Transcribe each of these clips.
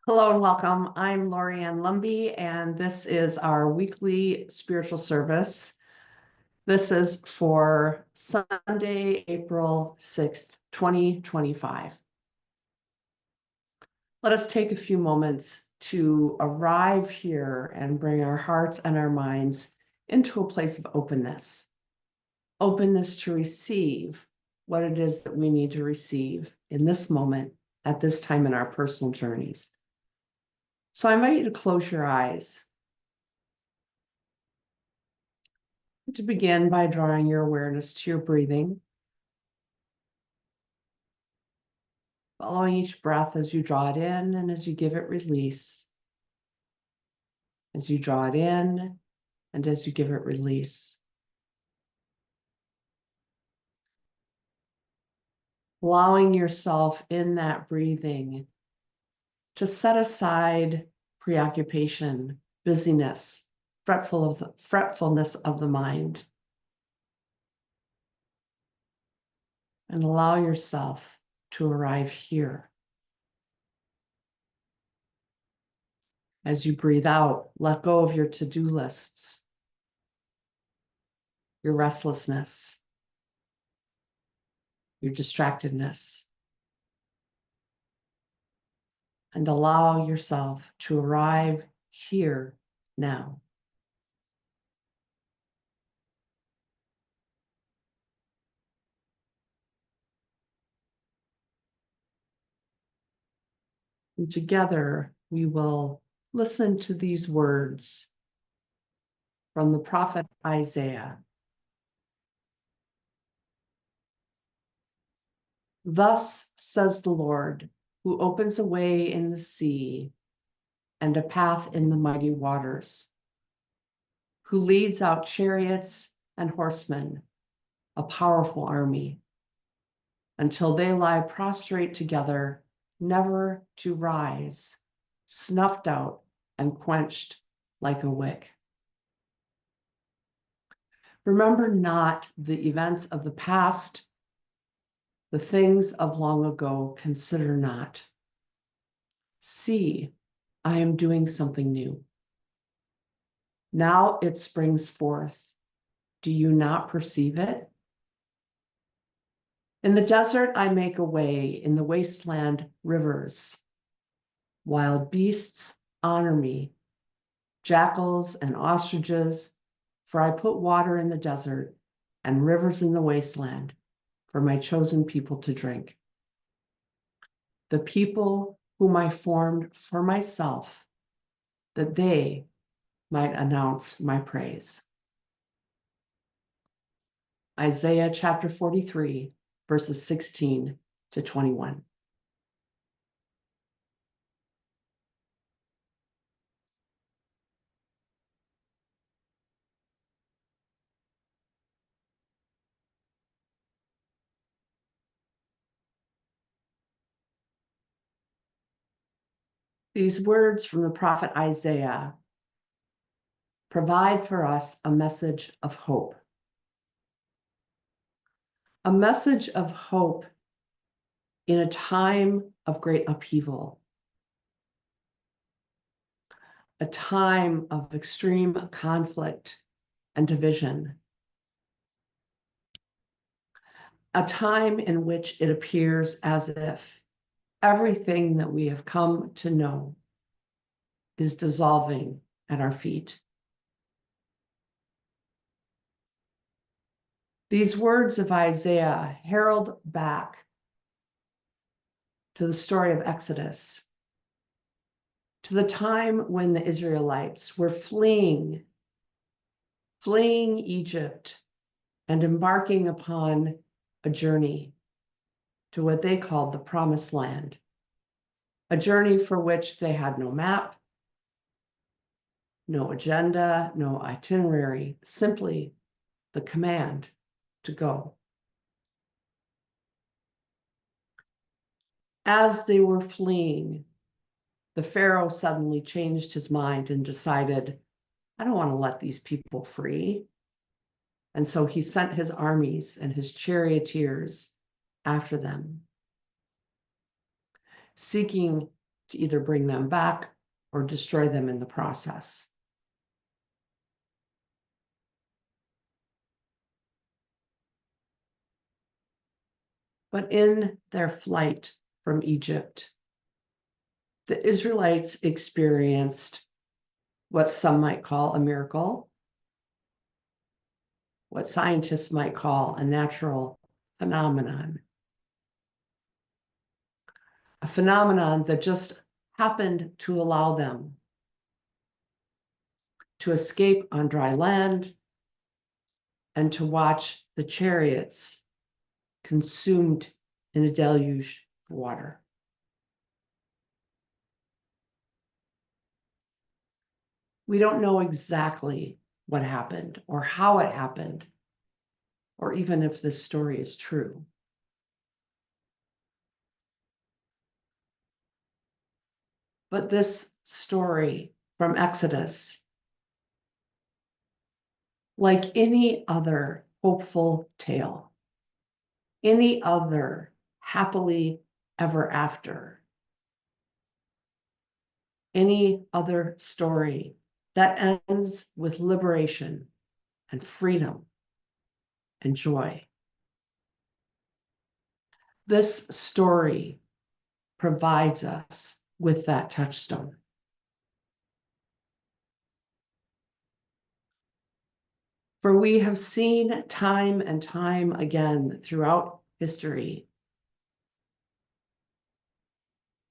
Hello and welcome. I'm Lorianne Lumby, and this is our weekly spiritual service. This is for Sunday, April 6th, 2025. Let us take a few moments to arrive here and bring our hearts and our minds into a place of openness. Openness to receive what it is that we need to receive in this moment, at this time in our personal journeys. So I invite you to close your eyes. To begin by drawing your awareness to your breathing, following each breath as you draw it in and as you give it release. As you draw it in and as you give it release. Allowing yourself in that breathing to set aside preoccupation, busyness, fretfulness of the mind. And allow yourself to arrive here. As you breathe out, let go of your to-do lists, your restlessness, your distractedness, and allow yourself to arrive here now. And together we will listen to these words from the prophet Isaiah. Thus says the Lord, who opens a way in the sea and a path in the mighty waters, who leads out chariots and horsemen, a powerful army, until they lie prostrate together, never to rise, snuffed out and quenched like a wick. Remember not the events of the past, the things of long ago consider not. See, I am doing something new. Now it springs forth. Do you not perceive it? In the desert I make a way, in the wasteland rivers. Wild beasts honor me, jackals and ostriches, for I put water in the desert and rivers in the wasteland for my chosen people to drink. The people whom I formed for myself, that they might announce my praise. Isaiah chapter 43, verses 16 to 21. These words from the prophet Isaiah provide for us a message of hope. A message of hope in a time of great upheaval, a time of extreme conflict and division, a time in which it appears as if everything that we have come to know is dissolving at our feet. These words of Isaiah herald back to the story of Exodus, to the time when the Israelites were fleeing Egypt and embarking upon a journey to what they called the Promised Land, a journey for which they had no map, no agenda, no itinerary, simply the command to go. As they were fleeing, the Pharaoh suddenly changed his mind and decided, I don't want to let these people free. And so he sent his armies and his charioteers after them, seeking to either bring them back or destroy them in the process. But in their flight from Egypt, the Israelites experienced what some might call a miracle, what scientists might call a natural phenomenon. A phenomenon that just happened to allow them to escape on dry land and to watch the chariots consumed in a deluge of water. We don't know exactly what happened or how it happened, or even if this story is true. But this story from Exodus, like any other hopeful tale, any other happily ever after, any other story that ends with liberation and freedom and joy. This story provides us with that touchstone. For we have seen time and time again throughout history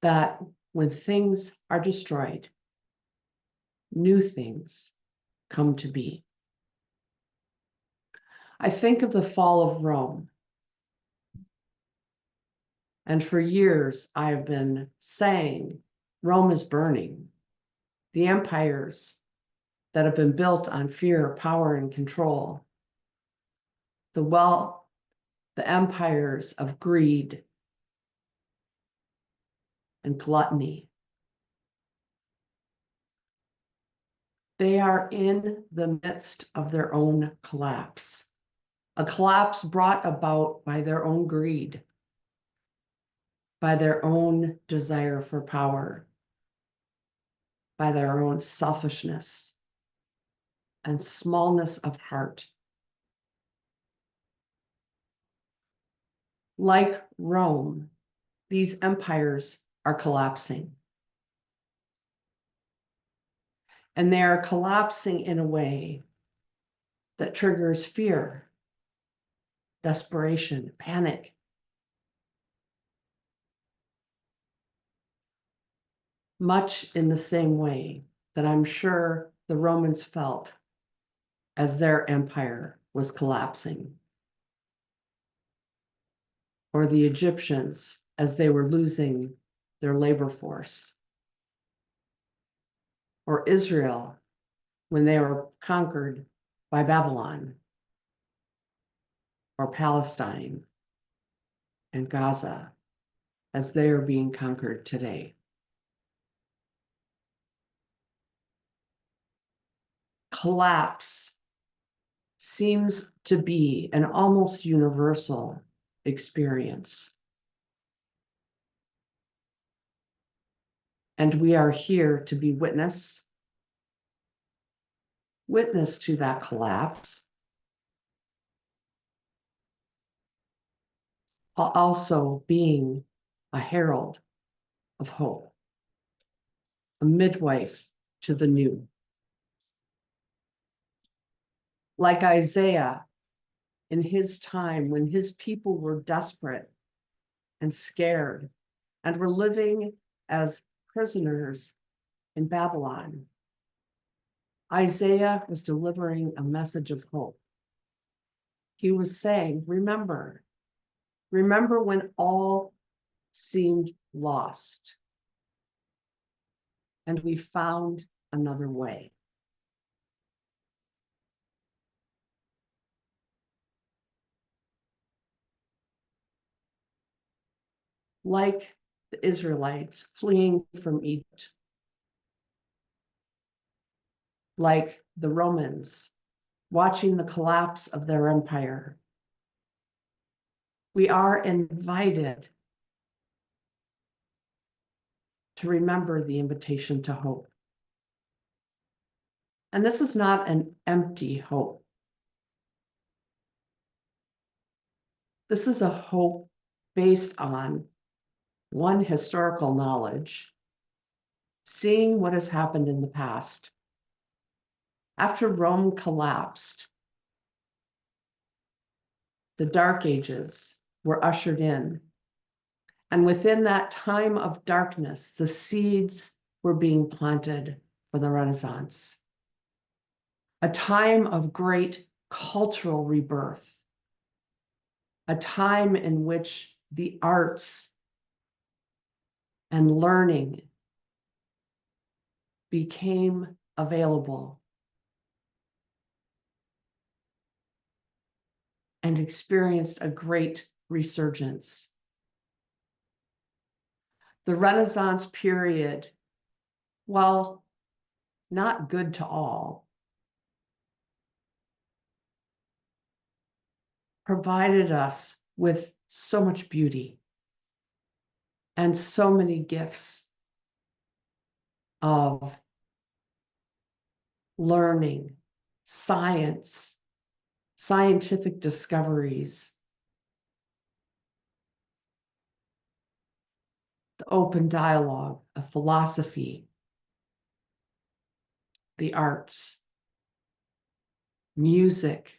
that when things are destroyed, new things come to be. I think of the fall of Rome. And for years, I've been saying Rome is burning. The empires that have been built on fear, power, and control, the empires of greed and gluttony, they are in the midst of their own collapse, a collapse brought about by their own greed, by their own desire for power, by their own selfishness and smallness of heart. Like Rome, these empires are collapsing. And they are collapsing in a way that triggers fear, desperation, panic. Much in the same way that I'm sure the Romans felt as their empire was collapsing, or the Egyptians as they were losing their labor force, or Israel when they were conquered by Babylon, or Palestine and Gaza as they are being conquered today. Collapse seems to be an almost universal experience. And we are here to be witness to that collapse, while also being a herald of hope, a midwife to the new. Like Isaiah in his time when his people were desperate and scared and were living as prisoners in Babylon, Isaiah was delivering a message of hope. He was saying, remember when all seemed lost and we found another way. Like the Israelites fleeing from Egypt, like the Romans watching the collapse of their empire, we are invited to remember the invitation to hope. And this is not an empty hope. This is a hope based on one, historical knowledge, seeing what has happened in the past. After Rome collapsed, the Dark Ages were ushered in. And within that time of darkness, the seeds were being planted for the Renaissance. A time of great cultural rebirth. A time in which the arts and learning became available and experienced a great resurgence. The Renaissance period, while not good to all, provided us with so much beauty and so many gifts of learning, science, scientific discoveries, the open dialogue of philosophy, the arts, music.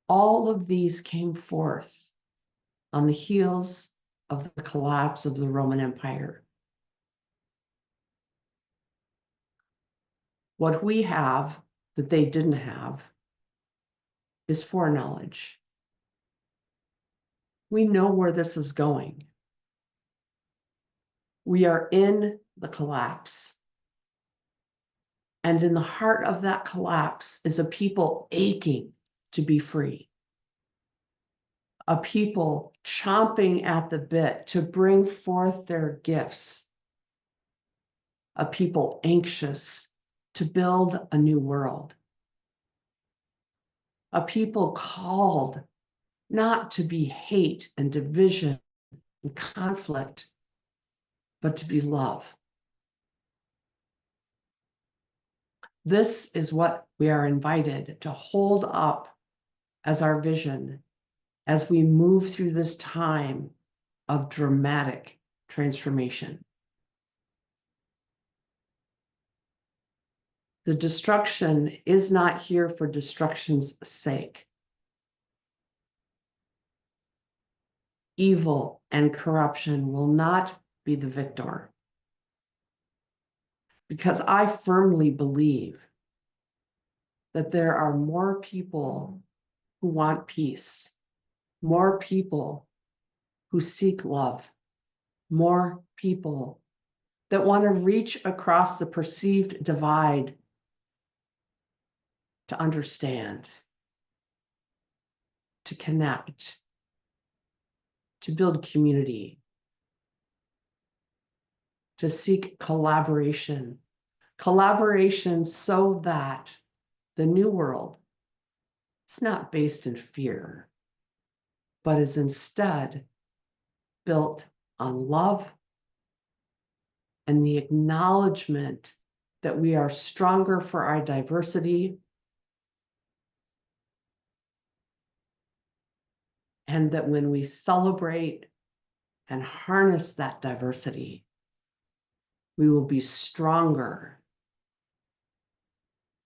All of these came forth on the heels of the collapse of the Roman Empire. What we have that they didn't have is foreknowledge. We know where this is going. We are in the collapse. And in the heart of that collapse is a people aching to be free. A people chomping at the bit to bring forth their gifts. A people anxious to build a new world. A people called not to be hate and division and conflict, but to be love. This is what we are invited to hold up as our vision as we move through this time of dramatic transformation. The destruction is not here for destruction's sake. Evil and corruption will not be the victor. Because I firmly believe that there are more people who want peace, more people who seek love, more people that want to reach across the perceived divide to understand, to connect, to build community, to seek collaboration. Collaboration so that the new world is not based in fear, but is instead built on love and the acknowledgement that we are stronger for our diversity and that when we celebrate and harness that diversity, we will be stronger,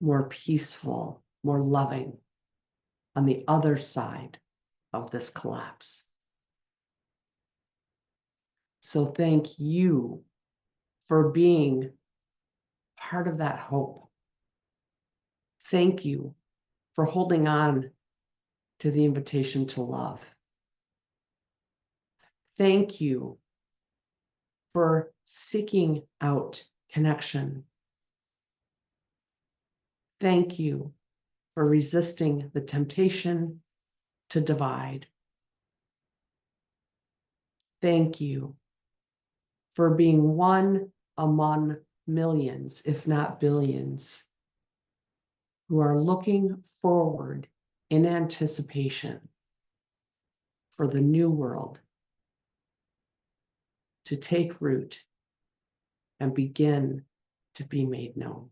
more peaceful, more loving on the other side of this collapse. So thank you for being part of that hope. Thank you for holding on to the invitation to love. Thank you for seeking out connection. Thank you for resisting the temptation to divide. Thank you for being one among millions, if not billions, who are looking forward in anticipation for the new world to take root and begin to be made known.